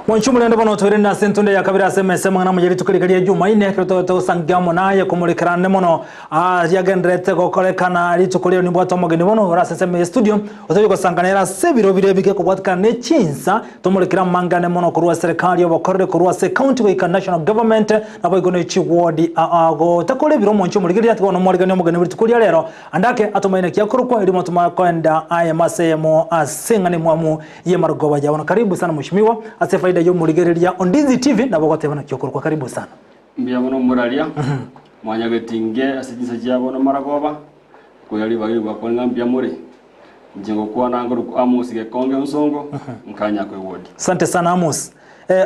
Mwanchumulende bono twere na sentunde ya kabira SMS mwana mujeri tukirikaria Jumaine to sangamo naye kumulikirane mono yagendrete gokorekana ari tukurio ni bwato mogeni bono raseseme studio otayo gosanganira sebiro birebike kubwatika ne chinsa tumulikira mangane mono kurwa serikali yobokorere kurwa se county wa national government nabo igone chi ward ago takole biro mwanchumulikiri ati bono morigane mogeni buri tukuria rero andake atumaine kyakurukwa ili mutuma kwenda ayamasemo asengane mwamu ye marugoba jabona karibu sana mheshimiwa asefa yo murigereria Ondizi TV na bogotebana cyokoro kwa karibu sana mbya bono muraria mwanya getinge asijisa cyabona maragoba ko yali bagi bwa ngambya muri njengo kwa nanguru Amos Gekonge nsongo mkanya ko wodi. Asante sana Amos.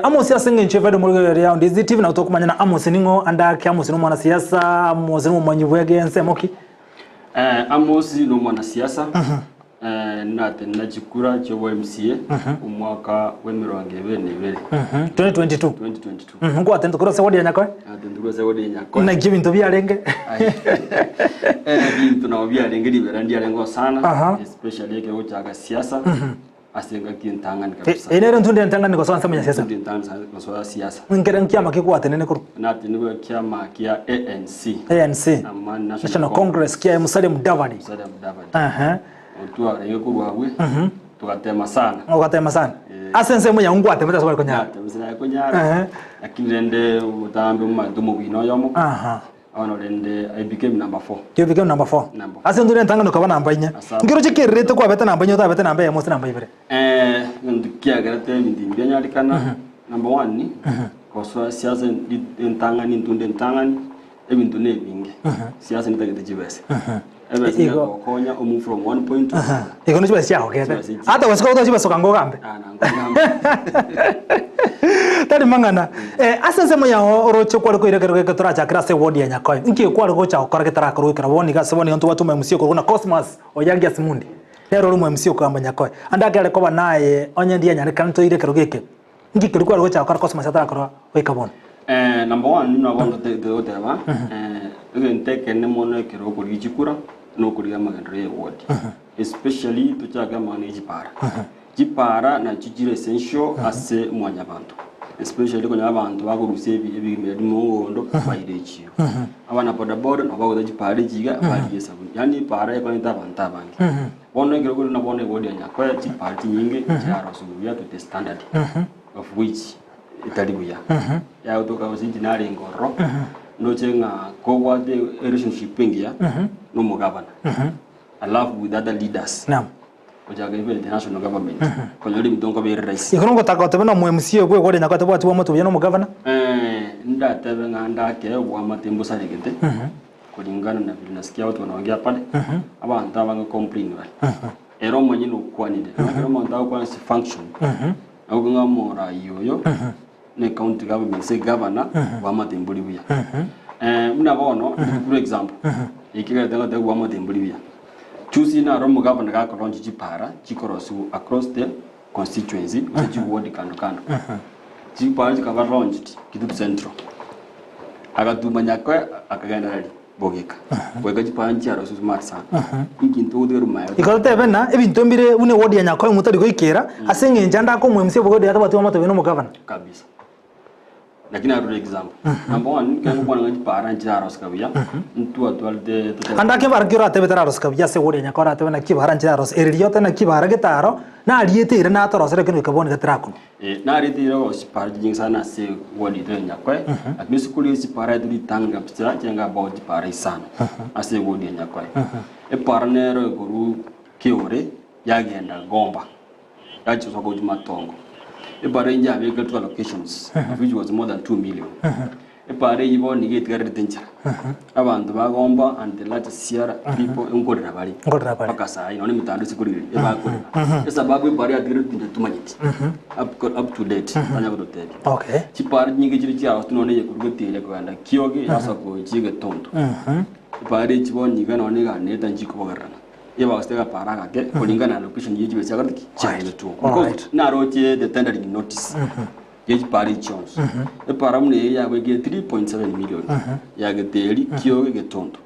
Amos yasenga nchevede murigereria Ondizi TV na utokumanya na Amos ningo andake Amos no mwana siasa Amos no mwanyubwege nsemoki Amos no mwana siasa nate nachikura cyo MCA umwaka wa 2022 ngo atendo kura sawadi nyako na gibinto byarenge bintu na byarenge liberandi yarengo sana especially yake uchaga siasa asenga kintangani kabisa enero ntunde ntangani ko sansa menya siasa ko siasa ngere nkiama kikwate nene kuru nate niwe kiama kia ANC National Congress kia Musalia Mudavadi Otua rege kurwawe tukatema sana asense munya ngwate meta sobali konyara lakini rende utambe mumadumu bino yomo ono rende I became number 4 you became number 4 asendure ntangano kaba namba 4 ngiro chikirete kwa beta namba 4 ta beta namba ya mosi namba 2 ndikia garate ndimbe nyalikana number 1 ni koso siasa ntangani ntunde ntangani ebintu nebinge siasa nitagete jibese ego konya move from 1 point to ego nicho basi yao kete hata wasiko utochiba soka ngogambe tani mangana asense moya orocho kwa ko irekero ke tora chakra se wodi ya nyakoi nki kwa ro cha okora ke tara ko ikara woni ga seboni onto watu memsio ko na Cosmos oyangia simundi lero rumo memsio ko amba nyakoi andake ale ko banaye onye ndiye nyane kan to irekero geke nki kwa ro cha okora Cosmos atara ko ikabona number 1 ni nabondo de oteba ngenteke ne mono kero ko gikura no kuriya magandre ward especially tuchaga manage para jipara na chijire essential ase mwanya bantu especially konya abantu baguruse ebimedi mongondo bayirechiyo abana boda boda nabagoda jipara jiga bari sabu yani para eko nita bantabangi bono ngiro na bono ward nyakwa jipara nyinge cyaro subuya to standard of which italibuya ya utoka osinjinari ngoro no chenga ko wade relationship pengia no mugabana I love with other leaders ojaga international government ko yori mtongo be rais ikorongo takote bana mu MCA gwe gode nakate bwati wa moto bya no mugabana ndate nganda ke wa matembo saregete kulingana na vile nasikia watu wanaongea pale abantu abanga complain wale ero mwenye no kwanide ero manda kwa function au ngamora yoyo ne county government se governor wa matembuli buya muna bono for example ikiga denga de wa matembuli buya choose na romo governor ka kolonji jipara chikorosu across the constituency uchi ward kando jipara jikaba launched kitu central agatuma nyakwa akagenda rali bogeka bwega jipara ncharo su smart sana ikintu de rumayo ikote bena ebintu mbire une ward ya nyakwa mutari goikera asenge njanda ko mu MCA bogode atabati wa moto bino mu governor kabisa lakini aro example number 1 kangu bwana ngaji para njaro skabia ntu atwalde andake barkiro atebetara roskabia se wodi nyakora atebena kibara njaro eriote na kibara getaro na aliete ire na atoro sere kinu kaboni gatrako na aliete ire o sipar jing sana se wodi de nyakwe lakini sikuli sipara du tanga psta jenga about para sana ase wodi nyakwe partner guru kiore yagenda gomba yacho soko jumatongo Epare nja veka to locations which was more than 2 million. Epare yibo nige tigare tencha. Abantu bagomba and the largest Sierra people ngorera bari. Pakasa ino ni mitando sikurire. Ebakore. Esababu epare atigare tinja tumanyiti. Up to date anya godote. Okay. Chipare nyige chiri cha tunone ye kurugotire kwanda kiyoge yasa ko chige tonto. Epare chibo niga none ga neta njiko bogarana. Yeba wastega paraga ke kulingana na location yejiwe chagariki chaile tu because na roche the tendering notice yeji pari chons e paramune ya wege 3.7 million ya geteli kiyo getondo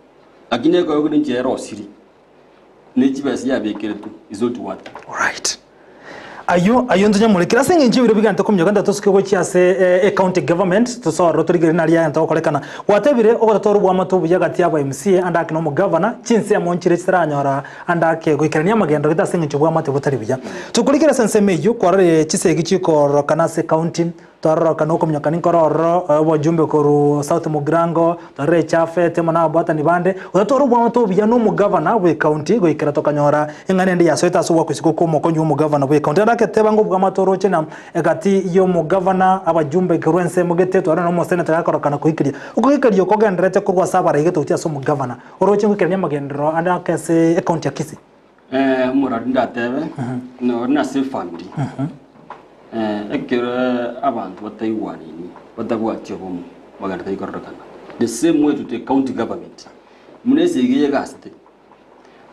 lakini ko yogo nje ro siri nechi basi ya bekere tu izo tu what all right ayo ntunya murekera singe njibiro bigante kumya kandi tusuke cyase county government tusoro turigere nari ya ntokorekana watebire ogotora bwa matubu yagati yabo MCA andake no mu governor chinse yamonchire kiranyora andake goikerania magendo gita singe njibwa matubu tari bijya tukurikira sense meju kwarare chisegi chiko kanase county twaroroka no kumya kani kororo bojumbe koru South Mugrango tare chafe tema na bata ni bande ogotora bwa matubu ya no mu governor we county goikera tokanyora ingane ndi yasoita suwa kusiko ko moko nyu mu governor we county keteba ngo bw'amatoro cyena egati yo mu governor abajumbe kirwense mugete twana no senator yakorokana kuhikiria ukuhikiria ko gendrete kurwa sabara igeto utia so mu governor oroche ngukirania magendero anda kase account ya Kisi muradi ndatebe no na safe family ekere abantu bataiwanini batagwatyo bomu baganda ikorokana the same way to the county government munese igiye gaste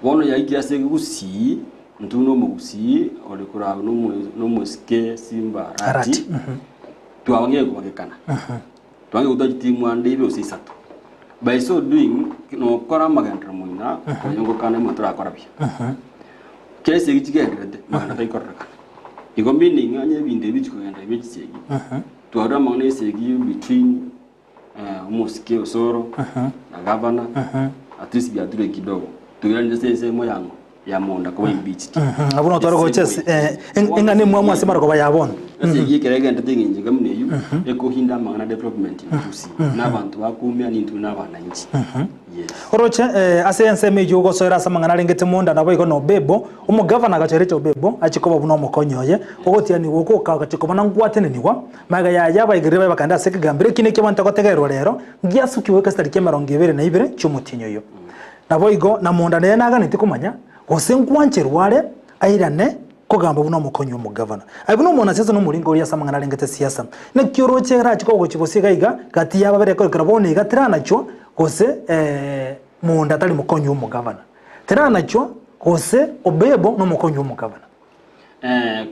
bono yaikira se gusi ntuno mugusi ole kuraba no muske simba rati tuwange kubagekana tuwange udajiti mwande ibe usisatu by so doing no kora magandra muina yongo kana mutra korabya kese gikigendrede maganda taikoraka igo meaning anye binde bikugenda bikisegi tuara mane segi between muske osoro na governor at least ya dure kidogo tugira sese moyango ya monda ko beach abuno toro ko chess engane mwa semara ko bayabona ase yikerega ndatinginje gamne yu eko hinda mangana development yusi nabantu bakumya nintu nabananchi yes oroche asense meju go soira samangana lengete monda nabo iko no bebo umu governor gacherecho bebo achikoba buno mukonyoye ogotia ni woko ka gachikoba nangwatene niwa maga ya yaba igireba bakanda seke gambire kine kibanta gotegerwa rero ngiasukiwe kasitari kemerongo 22 cyumutinyo yo nabo igo na monda ne naga nitikumanya Osengwanche rware airane kogamba buno mukonyo mu governor abuno mona sesa no muringo ya samangana lengete siasa ne kyoroche rachi ko gochibosiga iga kati yaba bere ko krabone iga tirana cho kose munda tali mukonyo mu governor tirana cho kose obebo no mukonyo mu governor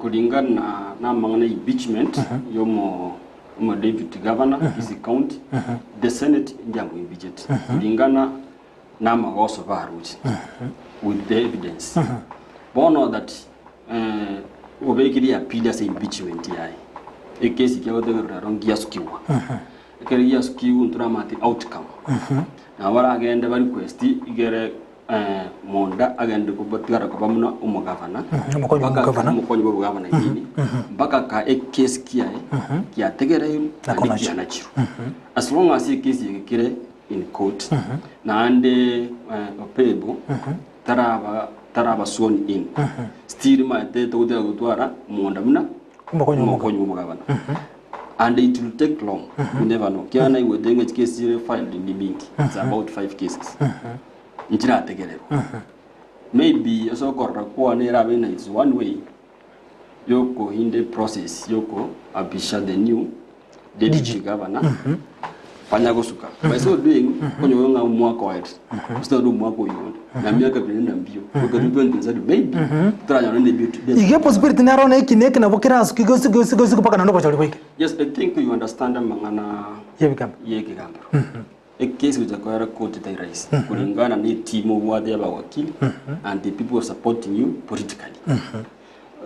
kulingana na mangana impeachment yomo deputy governor is county the senate ndango impeached kulingana na magoso baruti with the evidence. Bono that obekiri appeal as impeachment yai. A case ikiwa wrong giasukiwa. Ekeri giasukiwa nturamati outcome. Na wara agenda bari request igere monda agenda kubatira kwa bamuna umugavana. Mukonyi bo gavana yini. Baka ka a case kiai kia tegere yu na chiru. As long as a case ikire in court na ande opebo taraba sworn in still ma teto de gutwara monda muna mukonyo mugabana and it will take long you never know kiana iwe denga case filed in Libinki it's about 5 cases njira tegerero maybe so korra kwa ne rabena is one way yoko in the process yoko abisha the new deputy governor panyago suka by so doing konyo nga mwaka wait still do mwaka yondo na miaka binenda mbio ko 2020 maybe tranya no deputy ige possibility na rona ikineke na bokira asuki gosi paka na ndo bachali boike yes I think you understand mangana yebigamba a case with a court tai rais kulingana ni timu wade ya wakili and the people supporting you politically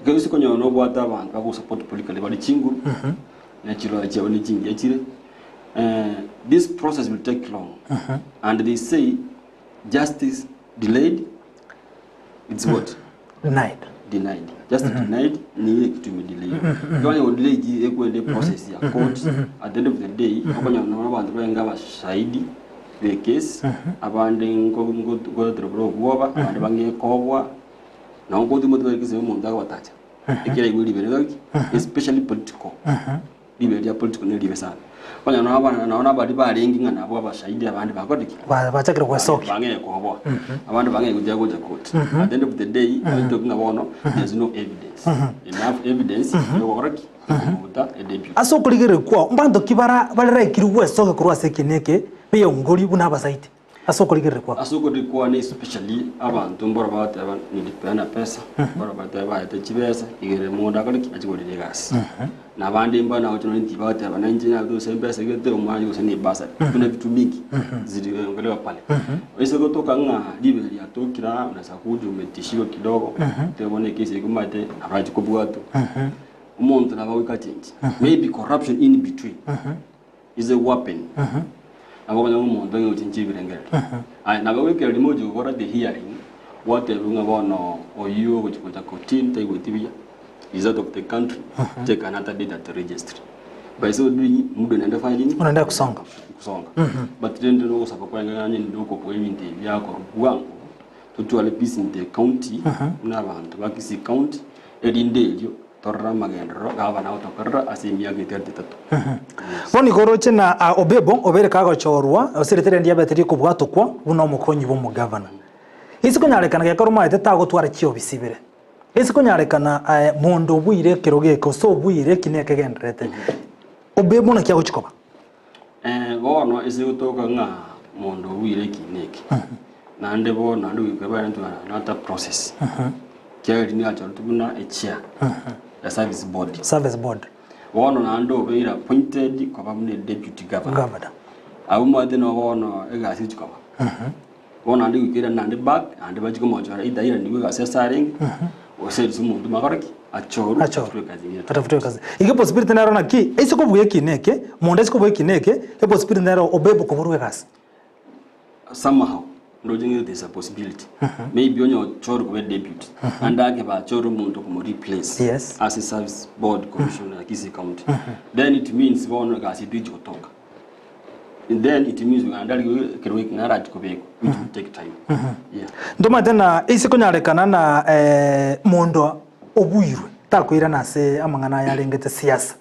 gosi konyo no bwata abantu bako support politically bali chingu na chiro acha wali chingi achire this process will take long and they say justice delayed it's what denied just denied ni kitu delay kwa delay ekwende process ya court at the end of the day okonya no abantu benga bashahidi the case abande ngo tribunal kuoba abande bange kobwa na ngo ndimo kize mu ndaga watacha ikira iguri bere especially political libe ya political ne libe sana kwanya naona bali barengi ngana abo abashahidi abandi bakodiki bachakira kwesoki bange kobwa abandi bange kujya court at the end of the day talking about there's no evidence enough evidence yo correct uta edebut aso kuligere kwa mbando kibara bali rekiri kwesoki kurwa sekineke biyo ngori buna basaiti Asoko rikwa ni especially abantu mbora bateba nilipena pesa mbora bateba etechibesa igere monda kali kiachigorire gas na bandi mbana ocho nti bateba na njina do sembesa gete umwanyi useni basa kuna vitu mingi ziliongelewa pale wese kutoka nga libeli atokira unaweza kuja umetishio kidogo tebone kesi kumate abaji kubwatu umuntu nabawika change maybe corruption in between is a weapon abo bana umuntu ngi uchinchi birengere nabawika limoje ukora the hearing whatever bono oyo kuchikuta kotin tai wetibia is out of the country take another date at the registry by so doing mudo naenda fanya nini unaenda kusonga but then no sapa kwa ngani ndoko kwa imindi byako rwango tutwale peace in the county n'abantu bakisi county edindelyo torra magendro gaba na utokara asimia gitertetatu boni goroche na obebo obere kago chorwa osiretere ndia beteri kubwatukwa buno mukonyi bo mu governor isiko nyarekana ke koroma etetago twara kyo bisibire isiko nyarekana mondo bwire kirogeko so bwire kineke gendrete obebo na kyago chikoba bono ese utoka nga mondo bwire kineke nande bo nande wikaba ntu another process kyali ni acho tubuna echia the service board bono nando be appointed kwa bamune deputy governor abumade no bono egasi chikoba bono andi wikira nande back andi bachiko mochora ida niwe assessing oseri sumuntu makaraki achoru atafutwe kazi ige possibility naro na ki isiko bwiye kineke monde isiko bwiye kineke e possibility naro obebo kuburwe kazi somehow ndojinge there's a possibility maybe onyo choru kwa deputy andake ba choru muntu kumo replace as a service board commissioner Kisii County then it means bono kasi diji kutoka and then it means we andali kirwiki na raj kubeko which will take time ndoma tena isiko nyarekana na mondo obuyirwe takwira na se amangana yarengete siasa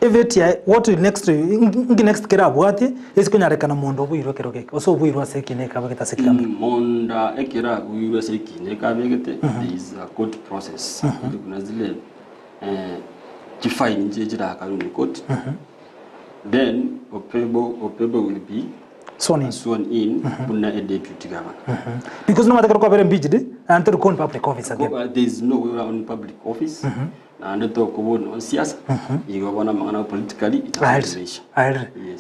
evetia what will next kira bwati isiko nyarekana mondo obuyirwe kirogeke oso obuyirwe se kineka bageta sekambi monda ekira obuyirwe se kineka bagete there is a court process kuna zile kifine njira kanuni court then Opebo will be sworn in buna a deputy governor because no matter kwa very impeached and to con public office again there is no way on public office and to ko on siasa igo bona mangana politically it is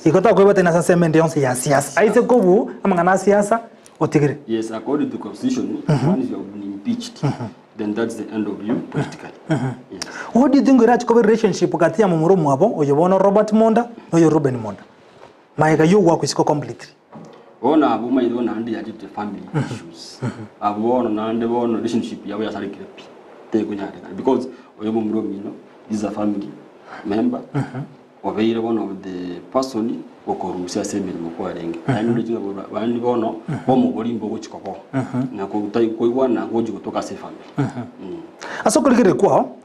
igota ko bata na sasa mende on siasa aise ko bu mangana siasa otigire yes according to constitution once you have been impeached then that's the end of you politically yes what do you think rach ko relationship kati ya mumuro mwabo oyobono Robert Monda no Ruben Monda maiga yo work isiko completely ona abu mai do na ndi ya jite family issues abu ona na ndi bono relationship yabo ya sari kirepi te kunyare because oyobo muro mino is a family member obeire one of the person okorusia semiri mukwarenge ani ndijinga bani bono bomo bolimbo guchikobo na ko utai koigwa na goji kutoka se family asokuligire kwao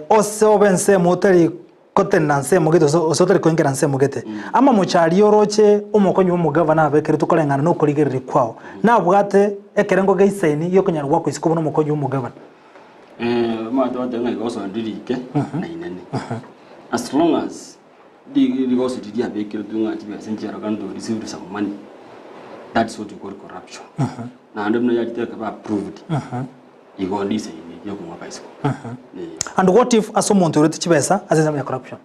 ose obense moteri kotenanse mugete osoteri koingeranse mugete ama muchari oroche umukonyi wo mugavana abekere tukorengana no kuligire kwao nabwate ekerengo geiseni yo kunyarwa ko isiko no mukonyi wo mugavana ma to tenga igoso ndirike na inene as long as the goes to the abekere dunga tibe senjera gando receive some money that's what you call corruption na ndemno ya jiteka ba approved igo ndise ni yo kuma paisiko and what if asomuntu urete chibesa azeza ya corruption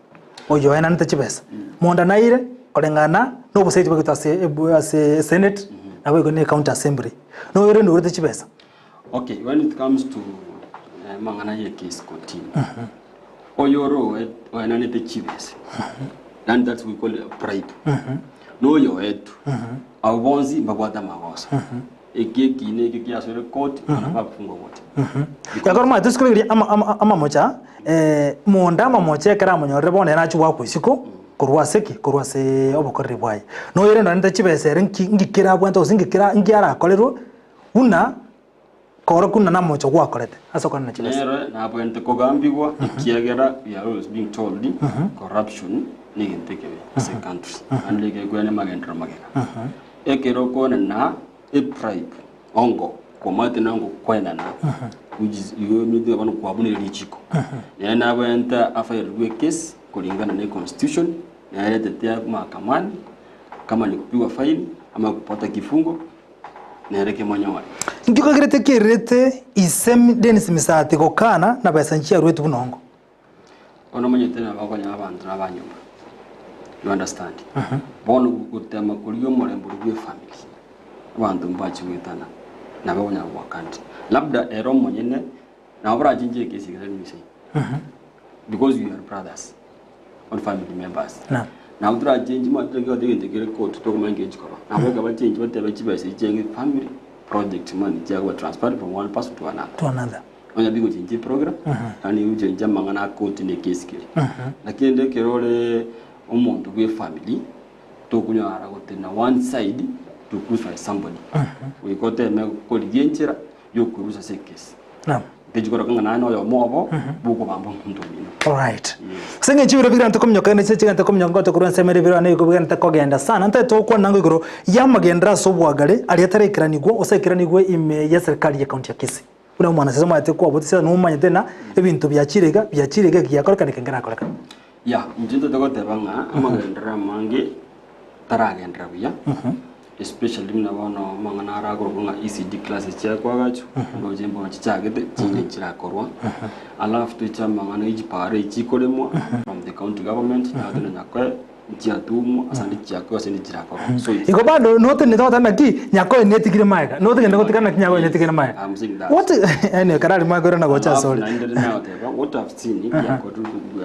oyo ena nte chibesa monda naire kolengana no busaiti bagita se senate na bego ne county assembly no yore ndo urete chibesa okay when it comes to mangana ye case continue oyoro ena nte chibesa and that's we call it a bribe no yo etu abonzi mbagwata magosa ekeki ne keki asore court na bafungo wote yakorma tuskuri ama mocha monda mamoche kara monyorre bone na chuwa kwisiko kurwase obokorre bwaye no yere ndo nta chibesere ngikira bwanta usingikira ngiara kolero una kora kuna na mocho kwa korete asokana na chibesere nero na bwente kogambigwa kiagera we are always being told corruption ni gentekewe as a country and like gwene magendro magena ekero kona na a bribe ongo komate nango kwenda na which is you need to bano kwabune lichiko yana bwenta affair we case kulingana na constitution na ile tetea mahakamani kama ni kupigwa fine ama kupata kifungo nereke manyore ngiko girete kirete isem Dennis Misati gokana na pesa nchia rwetu bunongo ono manyetena bakonya abantu n'abanyuma you understand bono gutema kuriyo murembo rwe family abantu mbachi wetana nababonya wakandi labda ero monyene na obra jinje kesi kizali misei because you are brothers or family members na udra change ma tege odege ngere court to kuma engage ko na boga ba change whatever chibese change family project man jago transfer from one person to another onya bigo change program ani uje njama ngana court ne case kile nakende kerole omuntu we family to kunyara gutena one side to crucify somebody we got a ko ligenchera yo kurusa se case Tejikora kanga no yo mobo buko bambo ndomino. All right. Senge chibiro bigira ntakomnyoka ne cheche ntakomnyongo to kuranse mere biro ne kubiga ntakogenda sana nta to kwa nango igoro yamagendra sobwagare ali atarekiranigwo osekiranigwe ime ya serikali ya county ya Kisii. Una mwana sema ate kwa botisa no manya tena ebintu byachirega giyakoreka nekengera koreka. Ya, njito to gotebanga amagendra mange taragendra biya. Especially mna bono mangana arakorwa ECD classes cha kwagacho no jembo chichagete chinge chirakorwa alafu tucha mangana ijipare ichikoremwa from the county government na tuna nyakwe chiatumu asandi chako asandi chirakorwa so iko bado note ne tota na ki nyako netikire maega note ngenda gotikana kinyako netikire maega I'm saying that what ene karali mago na gocha sorry what I've seen yako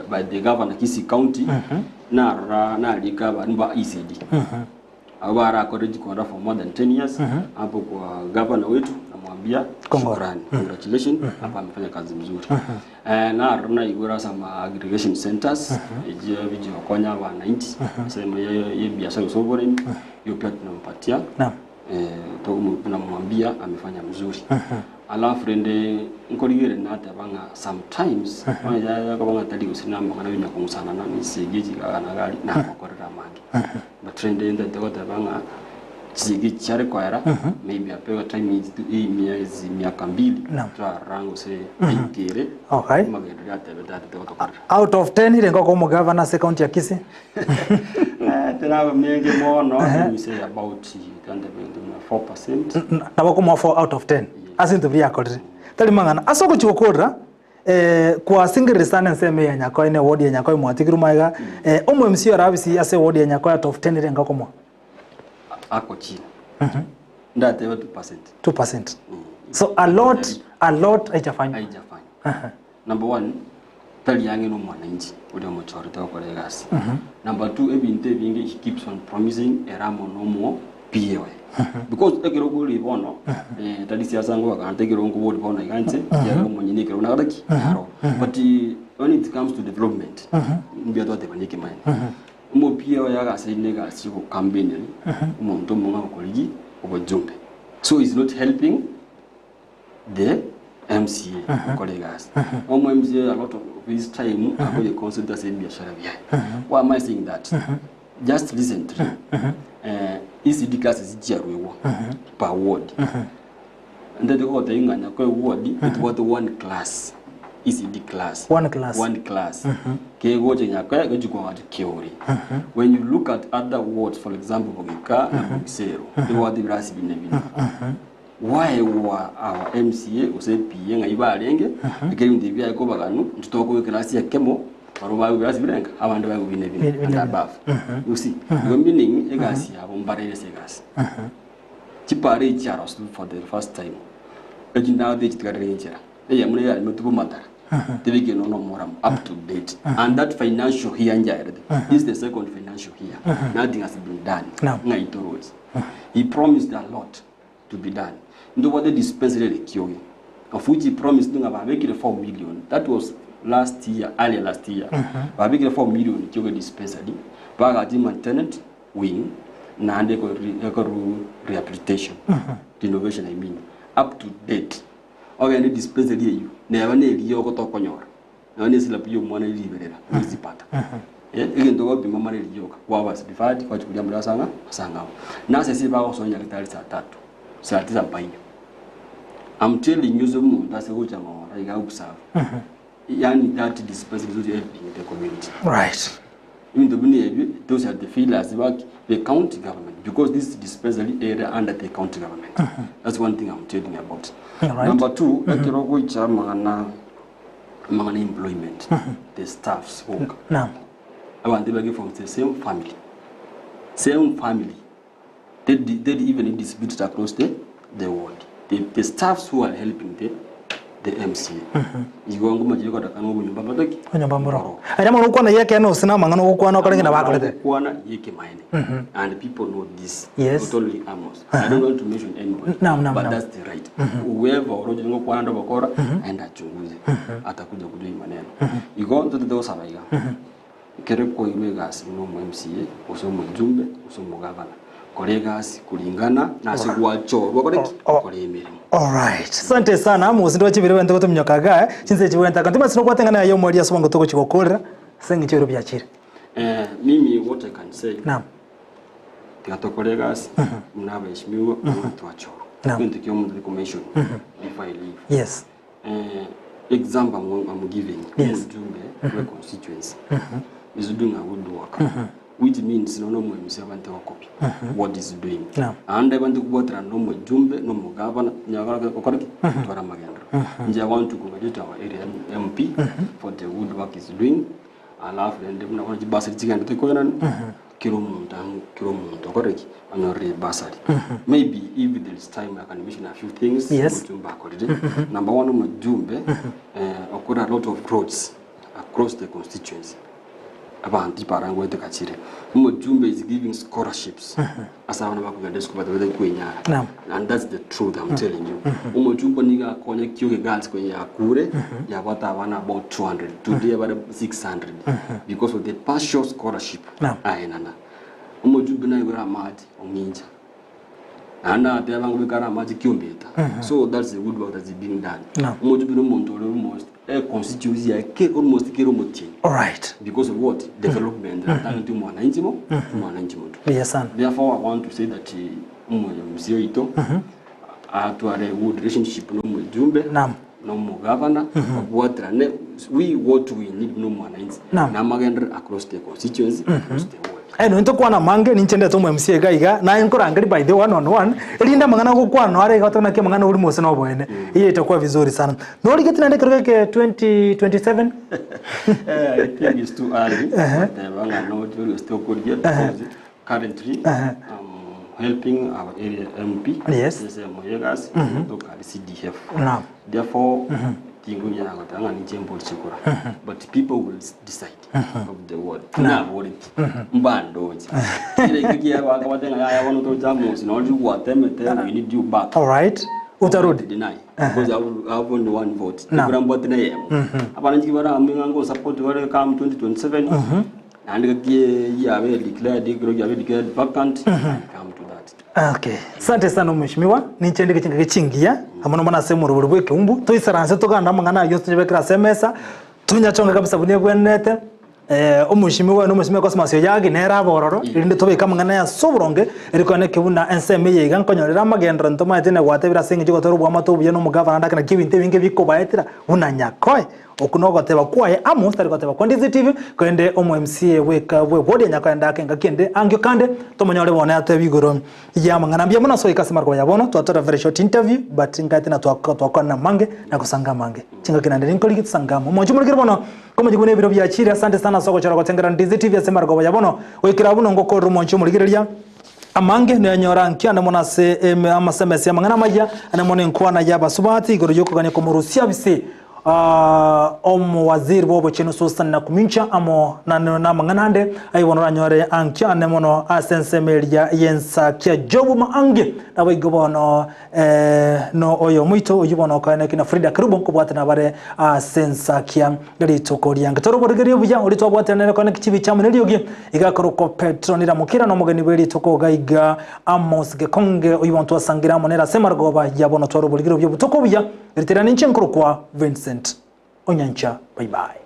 by the governor Kisii county na lika ba ECD awara akoreji kwa for more than 10 years hapo kwa governor wetu namwambia shukrani congratulations hapa amefanya kazi nzuri na aruna igora sama aggregation centers ejia viji wakonya wananchi sema yeye biashara sovereign hiyo pia tunampatia tunamwambia amefanya mzuri alafu rende nkorigere nata banga sometimes wanya kwa banga tali usinamba kana binya kumusana na misegeji kana gali na kokorera mangi but rende ende tokota banga chigi chare kwaera maybe apewa time is miezi miaka 2 tra rango se ingere okay magendo ya tebeta tokota out of 10 ile ngoko mo governor second ya Kisii tena mengi mono we say about 4% na bako mo 4 out of 10 asinto bya kodre tali mangana asoko chukodra kwa single sana nseme ya nyako ine ward ya nyako mwatikiru maiga omo MC arabisi ase ward ya nyako ya top 10 ile ngako mo ako chini ndate 2% so a lot haijafanya number 1 tali yange no mwananchi ule mochoro to ko legasi number 2 ebinte binge he keeps on promising eramo no more piyewe because egero guri bono tali siasa ngo ka tegero ngo bodi bono iganze ya monyine kero na daki but when it comes to development mbia to tebanike mine mo piyewe ya ga sine ga siko campaign umuntu munga ko ligi obojumbe so it's not helping the MCA colleagues omo MCA a lot of this time akoye consider say biashara bia why am I saying that just recently ECD classes jiarwewo per ward and then go the inganya ko ward it was one class ECD class one class ke goje nyaka ke jiko at theory when you look at other wards for example Bogika na Bogisero the ward brasi binebine why were our MCA ose piye nga ibalenge ke ndi bya ko baganu ntoko class ya kemo baruba brasi birenga abandi bago binebine and above you see your meaning egasi abo mbarere segasi chipare charos for the first time ejina de chitgarenjera mune ya mutubu madara tebige no moram up to date and that financial here njared is the second financial here nothing has been done ngaitorozi he promised a lot to be done ndo what the dispensary kiyogi of which he promised nga make it 4 million that was earlier last year make it 4 million kiyogi dispensary baga di maintenance wing na ande ko rehabilitation innovation I mean up to date ogene dispensary you never need yo ko to konyora na ne sila piyo mwana liberera nizipata igendo go bima mari yoka kwa basi certified kwa chukulia mla sanga na sisi ba ko sonya kitali saa 3 saa 9 bayo I'm telling you some that's a good I got observe yani that dispensary to help in the community right in the those are the feelers about the county government, because this is especially area under the county government. That's one thing I'm telling you about. Right. Number two, employment, the staffs work. No. I want them to get from the same family. Same family. They even distributed across the world. The staffs who are helping the MCA. Igongo majiko da kanu nyumba bataki. Nyumba mboro. Aya mwana ukwana yake no sina mangano ukwana okalenge na bakolete. Ukwana yake mining. And people know this. Yes. Not only Amos. I don't want to mention anybody. But that's the right. Whoever orojo ngo kwana ndo bakora aenda chunguze. Atakuja kujua maneno. Igongo to those abaiga. Kere ko iwe gasi no MCA, usomo jumbe, usomo gavana. Kolegasi kulingana na sigwachorwa kore emirimo. Alright. Asante sana muzindu wachibiri wente kutumnyokaga chinze chiwenta kantima sino kwatengana yo mwali asubongo toko chibokorera sengi chiro byachire. Mimi what I can say. Naam. Tigato kolegasi mnabeshimiwa watu wachoro. Kwente kyo mundu commission before I leave. Yes. Example I'm giving. Yes. My constituency. Is doing a good work. Which means no more servant or copy what is doing. And I want to go to no more jumbe, no more governor, I want to congratulate our area MP for the good work he's doing. I love them to basket chicken to Koran, Kilomunta, correct, and a basari. Maybe if there is time I can mention a few things. Yes. Number one, jumbe occurred a lot of roads across the constituency. Abantu parango ete kachire Mujumbe is giving scholarships asa wana bakugenda school batwe kwenyara and that's the truth I'm telling you Mujumbe niga konya kyoge girls kwenye akure ya bata abana about 200 today about 600 because of the partial scholarship ayenana Mujumbe na yura mati ominja anda ate abangu bikara mati kyombeta so that's the good work that's being done Mujumbe no muntu almost a constituency almost kilometer. All right. Because of what? Development. Yes, son. Therefore, I want to say that to a good relationship no more Jumbe, no more governor, what we need no more Namagandra across the constituency, across the world. Eno ntokwa na mange ninchende to MCA gaiga na enkora angari by the one on one elinda mangana gukwa no are gatona ke mangana uri mose no bwene iye itakuwa vizuri sana no ligeti na ndekero ke 2027 I think it's too early banga no we still could get currently helping our area MP yes Moyegas to CDF therefore but people will decide of the word. We need you back. All right. Utarudi. Deny. Because I have only one vote. Support come 2027. And declared vacant. Come to that. Okay. Sante sana mheshimiwa. Ninchende kichinga kichingia. Hamono mana semu rubwe kumbu. Tuisaranse tuganda mangana yose tubekira semesa. Tunyachonga kabisa bunie gwenete. Umushimiwa no mushimiwa kosmasyo yagi nera bororo irinde tobeka mangana ya sobronge erikone kibuna enseme yiga nkonyorera magendro ntoma etene gwatebira singi jigotoro bwa matobuye no mugavana ndakana kibinte binge bikobaetira unanyakoe okunogoteba kwaye Amos tarikoteba kondizi TV kwende omu MCA weka we bodi nyakwenda akenga kende angyo kande tomonyore bona atebigoro ya mangana mbia mona so ikasema kwa yabono twatara very short interview but ngati na twakona mange na kusanga mange chinga kinande rinkoli kitsangamo mochumurikira bona koma jigune biro byachiri asante sana soko chara kwatengera ndizi TV asema kwa yabono wekira buno ngoko rumoncho murikiriria amange ne nyora nkia na mona se amasemesi amangana maja na mona nkwana yaba subati igoro yoko ganye komurusia bise waziri bobo cheno sosan na kumincha amo na manganande ay wonora nyore ankia ne mono asense melia yensa kia jobu maange na wigobono no oyo muito uyibono kana kina Frida Karubo kubwata na bare asensa kia gali tokori yang toro borgeri buja uri to bwata na kana kichibi chamu neliogi igakoro ko petro nira mukira no mugani beri toko gaiga Amos ge konge uyibonto sangira monera semargoba yabono toro borgeri byo butoko buja ritera ninche nkoro kwa Vincent Onyancha. Bye bye.